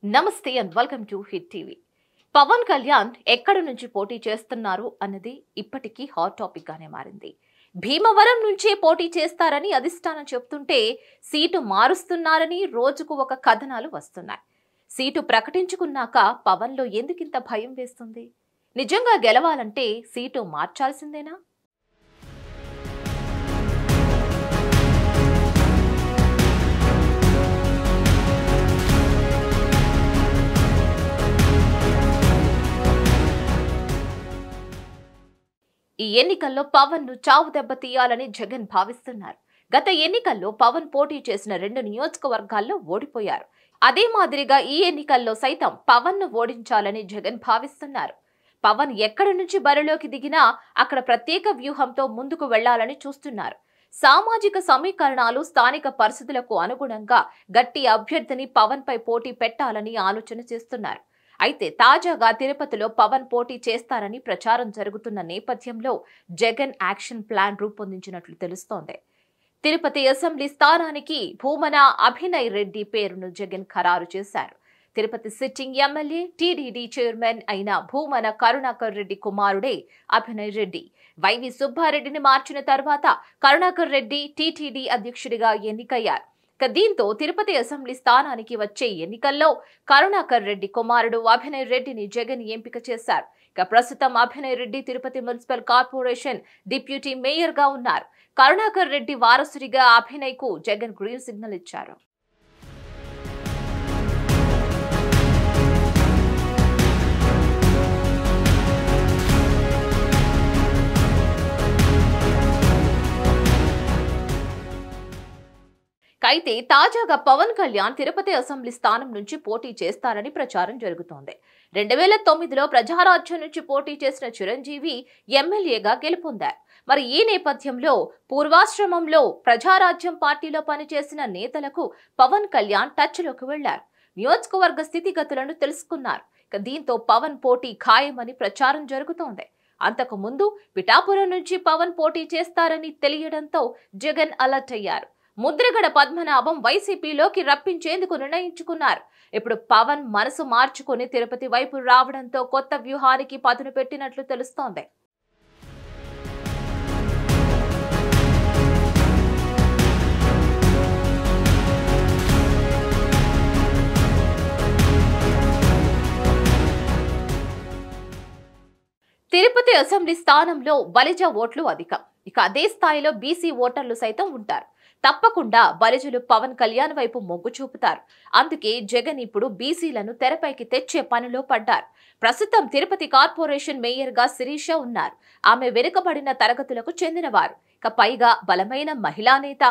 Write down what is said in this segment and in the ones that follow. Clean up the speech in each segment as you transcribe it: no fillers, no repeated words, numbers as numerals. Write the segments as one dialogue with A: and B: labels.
A: నమస్తే and welcome to hit TV. Pawan Kalyan ఎక్కడి నుంచి పోటీ చేస్తున్నారు అన్నది ఇప్పటికీ హాట్ టాపిక్ గానే మారింది. భీమవరం నుంచే పోటీ చేస్తారని అధిష్టానం చెప్తుంటే సీటు మారుస్తున్నారని రోజుకు ఒక కథనాలు వస్తున్నాయి. సీటు ప్రకటించుకున్నాక పవన్ లో ఎందుకింత భయం వేస్తుంది? నిజంగా గెలవాలంటే సీటు మార్చాల్సిందేనా? ఈ ఎన్నికల్లో పవన్ ను చావు దెబ్బ తీయాలని జగన్ భావిస్తున్నారు. గత ఎన్నికల్లో పవన్ పోటీ చేసిన 2 నియోజకవర్గాల్లో ఓడిపోయారు. అదే మాదిరిగా ఈ ఎన్నికల్లో సైతం పవన్ ను ఓడించాలని జగన్ భావిస్తున్నారు. పవన్ ఎక్కడి నుంచి బరిలోకి దిగినా అక్కడ ప్రత్యేక వ్యూహంతో ముందుకు వెళ్లాలని చూస్తున్నారు. సామాజిక సమీకరణాలు, స్థానిక పరిస్థితులకు అనుగుణంగా గట్టి అభ్యర్థిని పవన్ పై పోటీ పెట్టాలని ఆలోచన చేస్తున్నారు. అయితే తాజాగా తిరుపతిలో పవన్ పోటీ చేస్తారని ప్రచారం జరుగుతున్న నేపథ్యంలో జగన్ యాక్షన్ ప్లాన్ రూపొందించినట్లు తెలుస్తోంది. తిరుపతి అసెంబ్లీ స్థానానికి భూమన అభినయ్ రెడ్డి పేరును జగన్ ఖరారు చేశారు. Tirupati sitting MLA, TDD chairman అయిన భూమన కరుణాకర్ రెడ్డి కుమారుడే అభినయ్ రెడ్డి. వైవి సుబ్బారెడ్డిని మార్చిన తర్వాత కరుణాకర్ రెడ్డి టీటీడీ అధ్యక్షుడిగా ఎన్నికయ్యారు. దీంతో తిరుపతి అసెంబ్లీ స్థానానికి వచ్చే ఎన్నికల్లో కరుణాకర్ రెడ్డి కుమారుడు అభినయ్ రెడ్డిని జగన్ ఎంపిక చేశారు. ప్రస్తుతం Abhinay Reddy Tirupati municipal corporation deputy mayor గా ఉన్నారు. కరుణాకర్ రెడ్డి వారసుడిగా అభినయ్ కు జగన్ గ్రీన్ సిగ్నల్ ఇచ్చారు. అయితే తాజాగా పవన్ కళ్యాణ్ తిరుపతి అసెంబ్లీ స్థానం నుంచి పోటీ చేస్తారని ప్రచారం జరుగుతోంది. 2009లో ప్రజారాజ్యం నుంచి పోటీ చేసిన చిరంజీవి ఎమ్మెల్యేగా గెలుపొందారు. మరి ఈ నేపథ్యంలో పూర్వాశ్రమంలో ప్రజారాజ్యం పార్టీలో పనిచేసిన నేతలకు పవన్ కళ్యాణ్ టచ్ లోకి వెళ్లారు. నియోజకవర్గ స్థితిగతులను తెలుసుకున్నారు. దీంతో పవన్ పోటీ ఖాయమని ప్రచారం జరుగుతోంది. అంతకు ముందు పిఠాపురం నుంచి పవన్ పోటీ చేస్తారని తెలియడంతో జగన్ అలర్ట్ అయ్యారు. ముద్రగడ పద్మనాభం వైసీపీలోకి రప్పించేందుకు నిర్ణయించుకున్నారు. ఇప్పుడు పవన్ మనసు మార్చుకుని తిరుపతి వైపు రావడంతో కొత్త వ్యూహానికి పదును పెట్టినట్లు తెలుస్తోంది. తిరుపతి అసెంబ్లీ స్థానంలో బలిజ ఓట్లు అధికం. అదే స్థాయిలో బీసీ ఓటర్లు సైతం ఉంటారు. తప్పకుండా బలిజలు పవన్ కళ్యాణ్ వైపు మొగ్గు చూపుతారు. అందుకే జగన్ ఇప్పుడు బీసీలను తెరపైకి తెచ్చే పనిలో పడ్డారు. ప్రస్తుతం తిరుపతి కార్పొరేషన్ మేయర్ గా శిరీష ఉన్నారు. ఆమె వెనుకబడిన తరగతులకు చెందినవారు. పైగా బలమైన మహిళా నేత.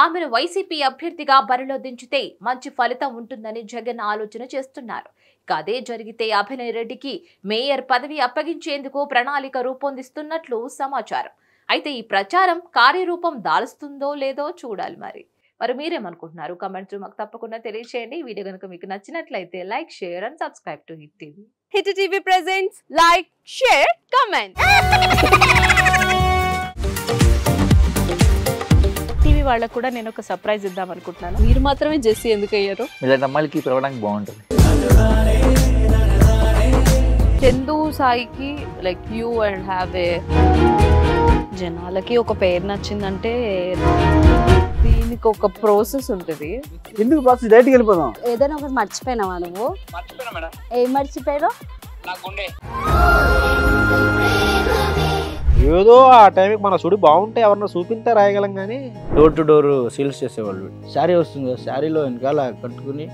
A: ఆమెను వైసీపీ అభ్యర్థిగా బరిలో దించితే మంచి ఫలితం ఉంటుందని జగన్ ఆలోచన చేస్తున్నారు. అదే జరిగితే అభినయ్ రెడ్డికి మేయర్ పదవి అప్పగించేందుకు ప్రణాళిక రూపొందిస్తున్నట్లు సమాచారం. అయితే ఈ ప్రచారం కార్యరూపం దాలుస్తుందో లేదో చూడాలి. మరి మీరేమనుకుంటున్నారు? కామెంట్స్ మాకు తప్పకుండా తెలియజేయండి. ఈ వీడియో కనుక మీకు నచ్చినట్లయితే like, share and subscribe to hit TV.
B: Hit TV presents like, share, comment. TV వాళ్ళకు కూడా నేను ఒక సర్ప్రైజ్ ఇద్దాం అనుకుంటున్నాను. మీరు మాత్రమే జెస్సీ ఎందుకు అయ్యారు?
C: ఇలాంటి అమ్మాయిలకి పిలవడానికి బాగుంటుంది.
B: చందు సాయికి like you and have a జనాలకి ఒక పేరు నచ్చిందంటే దీనికి ఒక ప్రాసెస్ ఉంటుంది.
D: ఎందుకు ప్రాసెస్? డైరెక్ట్‌గా వెళ్ళిపోదాం.
E: ఏదైనా ఒకటి మర్చిపోయినావా నువ్వు?
F: మర్చిపోయినా మేడం.
E: ఏం మర్చిపోయారు?
F: నా గుండె.
D: ఏదో ఆ టైంకి మన సుడి బాగుంటే ఎవరన్నా చూపింటే రాయగలం కానీ
C: డోర్ టు డోర్ సేల్స్ చేసేవాళ్ళు. శారీ వస్తుంది, శారీలో వెనకాల కట్టుకుని